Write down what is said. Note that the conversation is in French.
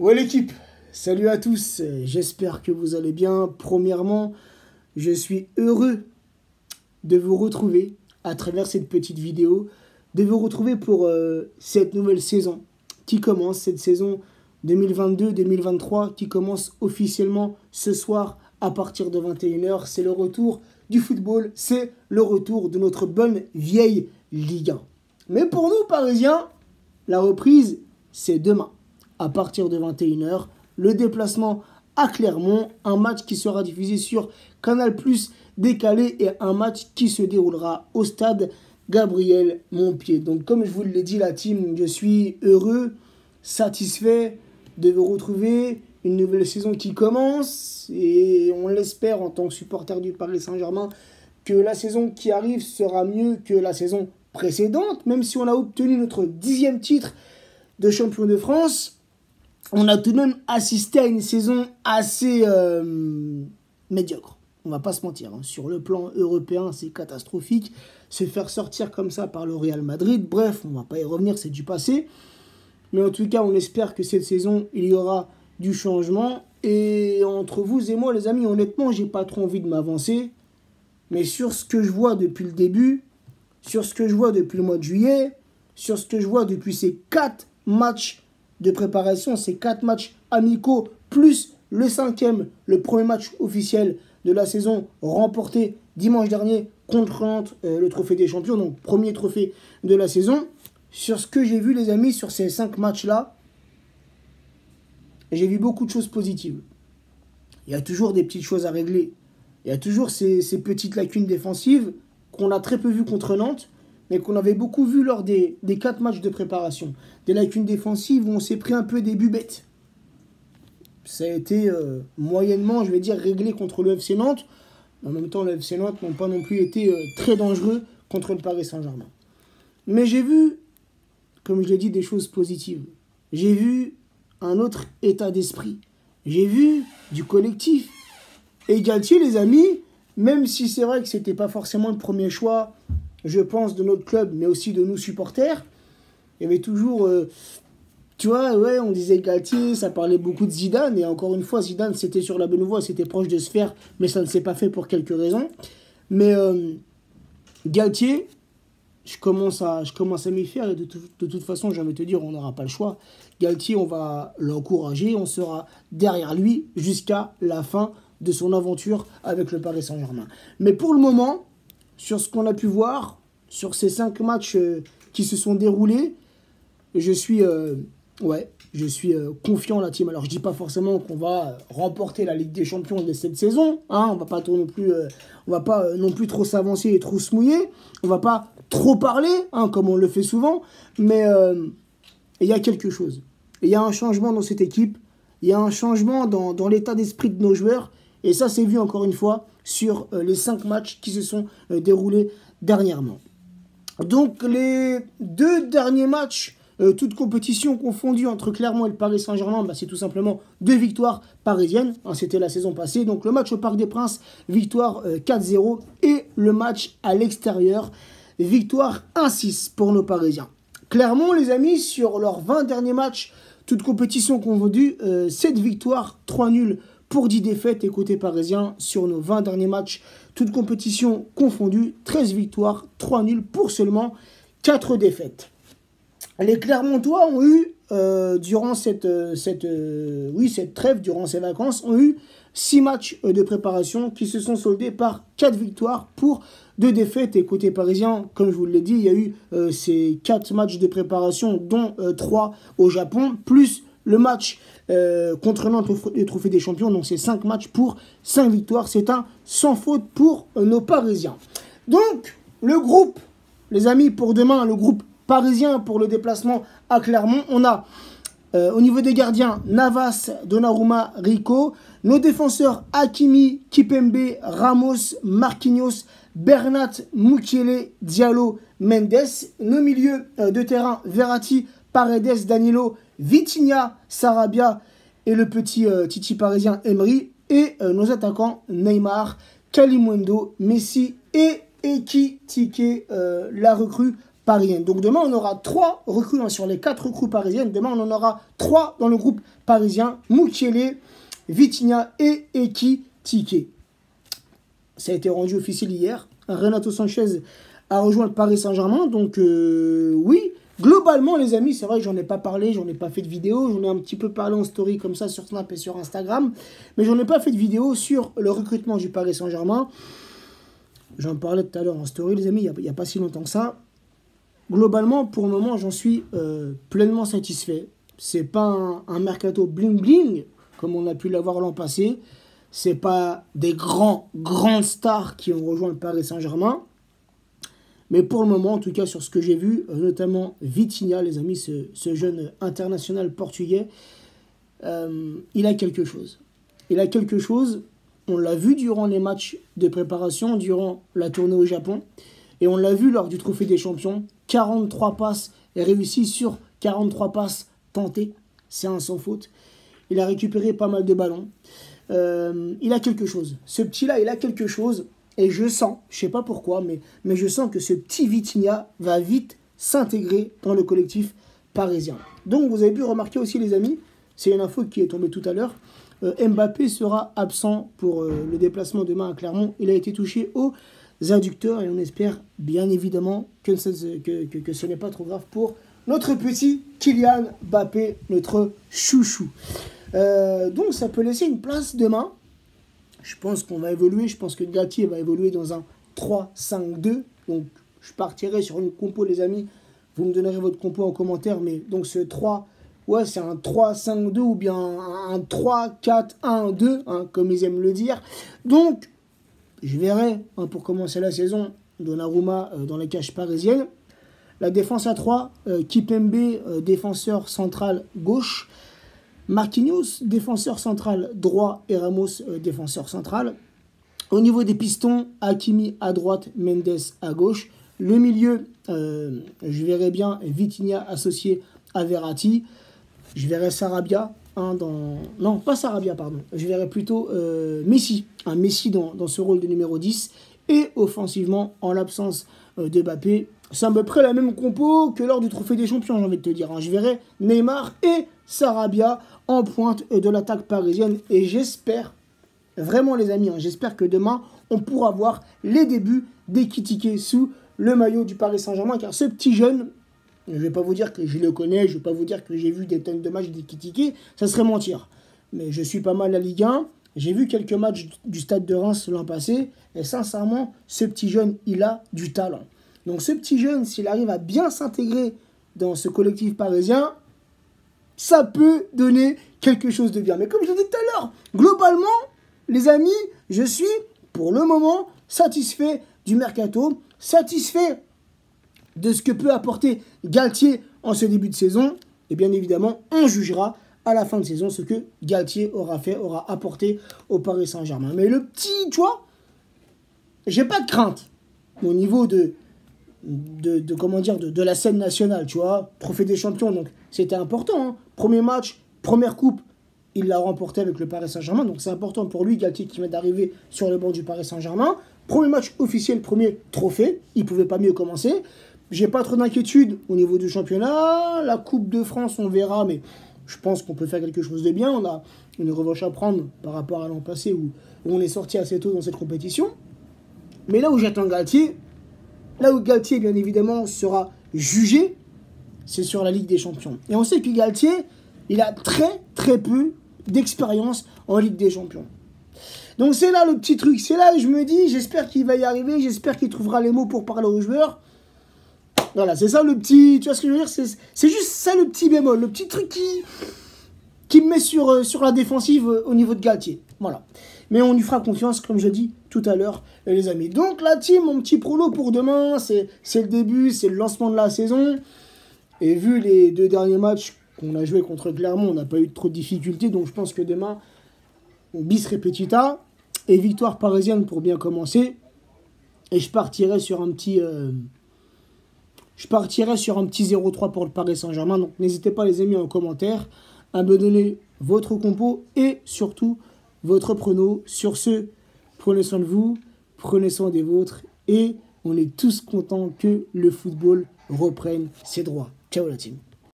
Ouais l'équipe, salut à tous, j'espère que vous allez bien. Premièrement, je suis heureux de vous retrouver à travers cette petite vidéo, de vous retrouver pour cette nouvelle saison qui commence, cette saison 2022-2023 qui commence officiellement ce soir à partir de 21h. C'est le retour du football, c'est le retour de notre bonne vieille Ligue 1. Mais pour nous Parisiens, la reprise c'est demain à partir de 21h. Le déplacement à Clermont, un match qui sera diffusé sur Canal+ décalé et un match qui se déroulera au stade Gabriel Montpied. Donc comme je vous l'ai dit la team, je suis heureux, satisfait de vous retrouver. Une nouvelle saison qui commence et on l'espère en tant que supporter du Paris Saint-Germain que la saison qui arrive sera mieux que la saison précédente, même si on a obtenu notre 10e titre de champion de France. On a tout de même assisté à une saison assez médiocre. On va pas se mentir. Hein. Sur le plan européen, c'est catastrophique. Se faire sortir comme ça par le Real Madrid, bref, on va pas y revenir, c'est du passé. Mais en tout cas, on espère que cette saison, il y aura du changement. Et entre vous et moi, les amis, honnêtement, j'ai pas trop envie de m'avancer. Mais sur ce que je vois depuis le début, sur ce que je vois depuis le mois de juillet, sur ce que je vois depuis ces 4 matchs de préparation, ces 4 matchs amicaux, plus le 5e, le premier match officiel de la saison remporté dimanche dernier contre Nantes, le trophée des champions, donc premier trophée de la saison. Sur ce que j'ai vu les amis, sur ces 5 matchs-là, j'ai vu beaucoup de choses positives. Il y a toujours des petites choses à régler. Il y a toujours ces petites lacunes défensives qu'on a très peu vues contre Nantes, mais qu'on avait beaucoup vu lors des 4 matchs de préparation. Des lacunes défensives où on s'est pris un peu des buts bêtes. Ça a été moyennement, je vais dire, réglé contre le FC Nantes. En même temps, le FC Nantes n'ont pas non plus été très dangereux contre le Paris Saint-Germain. Mais j'ai vu, comme je l'ai dit, des choses positives. J'ai vu un autre état d'esprit. J'ai vu du collectif. Et Galtier, les amis, même si c'est vrai que ce n'était pas forcément le premier choix, je pense, de notre club, mais aussi de nous supporters, il y avait toujours... tu vois, ouais, on disait Galtier, ça parlait beaucoup de Zidane, et encore une fois, Zidane, c'était sur la bonne voie, c'était proche de se faire, mais ça ne s'est pas fait pour quelques raisons. Mais Galtier, je commence à m'y faire, et de toute façon, j'ai envie de te dire, on n'aura pas le choix. Galtier, on va l'encourager, on sera derrière lui jusqu'à la fin de son aventure avec le Paris Saint-Germain. Mais pour le moment, sur ce qu'on a pu voir, sur ces 5 matchs qui se sont déroulés, je suis confiant la team. Alors je dis pas forcément qu'on va remporter la Ligue des Champions de cette saison, hein, on va pas non plus trop s'avancer et trop se mouiller, on va pas trop parler, hein, comme on le fait souvent, mais il y a quelque chose. Il y a un changement dans cette équipe, il y a un changement dans l'état d'esprit de nos joueurs, et ça c'est vu encore une fois sur les 5 matchs qui se sont déroulés dernièrement. Donc les 2 derniers matchs, toutes compétitions confondues entre Clermont et le Paris Saint-Germain, c'est tout simplement 2 victoires parisiennes. Hein, c'était la saison passée. Donc le match au Parc des Princes, victoire 4-0. Et le match à l'extérieur, victoire 1-6 pour nos Parisiens. Clermont, les amis, sur leurs 20 derniers matchs, toutes compétitions confondues, 7 victoires, 3 nuls pour 10 défaites. Et côté parisien, sur nos 20 derniers matchs, toutes compétitions confondues, 13 victoires, 3 nuls pour seulement 4 défaites. Les Clermontois ont eu, durant cette trêve, durant ces vacances, ont eu 6 matchs de préparation qui se sont soldés par 4 victoires pour 2 défaites. Et côté parisien, comme je vous l'ai dit, il y a eu ces 4 matchs de préparation, dont 3 au Japon, plus le match contre Nantes au Trophée des Champions. Donc c'est 5 matchs pour 5 victoires. C'est un sans faute pour nos Parisiens. Donc, le groupe, les amis, pour demain, le groupe parisien pour le déplacement à Clermont. On a au niveau des gardiens Navas, Donnarumma, Rico. Nos défenseurs Hakimi, Kipembe, Ramos, Marquinhos, Bernat, Mukiele, Diallo, Mendes. Nos milieux de terrain Verratti, Paredes, Danilo, Vitinha, Sarabia et le petit Titi parisien Emery. Et nos attaquants Neymar, Kalimundo, Messi et Ekitike, la recrue parisienne. Donc demain, on aura 3 recrues sur les 4 recrues parisiennes. Demain, on en aura 3 dans le groupe parisien. Mukiele, Vitinha et Ekitike. Ça a été rendu officiel hier. Renato Sanchez a rejoint le Paris Saint-Germain. Donc oui, globalement les amis, c'est vrai que j'en ai pas parlé, j'en ai pas fait de vidéo. J'en ai un petit peu parlé en story comme ça sur Snap et sur Instagram. Mais j'en ai pas fait de vidéo sur le recrutement du Paris Saint-Germain. J'en parlais tout à l'heure en story les amis, il n'y a pas si longtemps que ça. Globalement, pour le moment, j'en suis pleinement satisfait. C'est pas un mercato bling-bling, comme on a pu l'avoir l'an passé. C'est pas des grandes stars qui ont rejoint le Paris Saint-Germain. Mais pour le moment, en tout cas, sur ce que j'ai vu, notamment Vitinha, les amis, ce jeune international portugais, il a quelque chose. Il a quelque chose, on l'a vu durant les matchs de préparation, durant la tournée au Japon. Et on l'a vu lors du Trophée des Champions, 43 passes réussies sur 43 passes tentées. C'est un sans faute. Il a récupéré pas mal de ballons. Il a quelque chose. Ce petit-là, il a quelque chose. Et je sens, je ne sais pas pourquoi, mais je sens que ce petit Vitinha va vite s'intégrer dans le collectif parisien. Donc vous avez pu remarquer aussi les amis, c'est une info qui est tombée tout à l'heure, Mbappé sera absent pour le déplacement demain à Clermont. Il a été touché aux adducteurs et on espère bien évidemment que ce n'est pas trop grave pour notre petit Kylian Mbappé, notre chouchou. Donc ça peut laisser une place demain. Je pense qu'on va évoluer, je pense que Galtier va évoluer dans un 3-5-2. Donc je partirai sur une compo les amis. Vous me donnerez votre compo en commentaire. Mais donc ce 3, ouais c'est un 3-5-2 ou bien un 3-4-1-2, hein, comme ils aiment le dire. Donc je verrai pour commencer la saison Donnarumma dans les cages parisiennes. La défense à 3, Kipembe, défenseur central gauche. Marquinhos, défenseur central droit et Ramos, défenseur central. Au niveau des pistons, Hakimi à droite, Mendes à gauche. Le milieu, je verrai bien Vitinha associé à Verratti. Je verrai Sarabia. Non, pas Sarabia, pardon. Je verrai plutôt Messi. Un Messi dans ce rôle de numéro 10. Et offensivement, en l'absence de Mbappé, c'est à peu près la même compo que lors du Trophée des Champions, j'ai envie de te dire. Je verrai Neymar et Sarabia en pointe de l'attaque parisienne. Et j'espère, vraiment les amis, j'espère que demain, on pourra voir les débuts d'Ekitike sous le maillot du Paris Saint-Germain. Car ce petit jeune, je ne vais pas vous dire que je le connais, je ne vais pas vous dire que j'ai vu des tonnes de matchs d'Ekitike, ça serait mentir. Mais je suis pas mal la Ligue 1, j'ai vu quelques matchs du Stade de Reims l'an passé, et sincèrement, ce petit jeune, il a du talent. Donc ce petit jeune, s'il arrive à bien s'intégrer dans ce collectif parisien, ça peut donner quelque chose de bien. Mais comme je l'ai dit tout à l'heure, globalement, les amis, je suis pour le moment satisfait du mercato, satisfait de ce que peut apporter Galtier en ce début de saison. Et bien évidemment, on jugera à la fin de saison ce que Galtier aura apporté au Paris Saint-Germain. Mais le petit, tu vois, j'ai pas de crainte au niveau de la scène nationale, tu vois, Trophée des Champions, donc c'était important, hein. Premier match, première coupe, il l'a remporté avec le Paris Saint-Germain, donc c'est important pour lui, Galtier, qui vient d'arriver sur le banc du Paris Saint-Germain. Premier match officiel, premier trophée, il pouvait pas mieux commencer. J'ai pas trop d'inquiétude au niveau du championnat, la Coupe de France, on verra, mais je pense qu'on peut faire quelque chose de bien. On a une revanche à prendre par rapport à l'an passé où on est sorti assez tôt dans cette compétition. Mais là où j'attends Galtier, là où Galtier, bien évidemment, sera jugé, c'est sur la Ligue des Champions. Et on sait que Galtier, il a très peu d'expérience en Ligue des Champions. Donc c'est là le petit truc. C'est là où je me dis, j'espère qu'il va y arriver, j'espère qu'il trouvera les mots pour parler aux joueurs. Voilà, c'est ça le petit... Tu vois ce que je veux dire? C'est juste ça le petit bémol, le petit truc qui me met sur la défensive au niveau de Galtier. Voilà. Mais on lui fera confiance, comme je dis tout à l'heure, les amis. Donc la team, mon petit prolo pour demain, c'est le début, c'est le lancement de la saison. Et vu les 2 derniers matchs qu'on a joué contre Clermont, on n'a pas eu trop de difficultés. Donc je pense que demain, bis repetita. Et victoire parisienne pour bien commencer. Et je partirai sur un petit... 0-3 pour le Paris Saint-Germain. Donc n'hésitez pas les amis en commentaire à me donner votre compo et surtout votre prono. Sur ce, prenez soin de vous, prenez soin des vôtres et on est tous contents que le football reprenne ses droits. Ciao la team.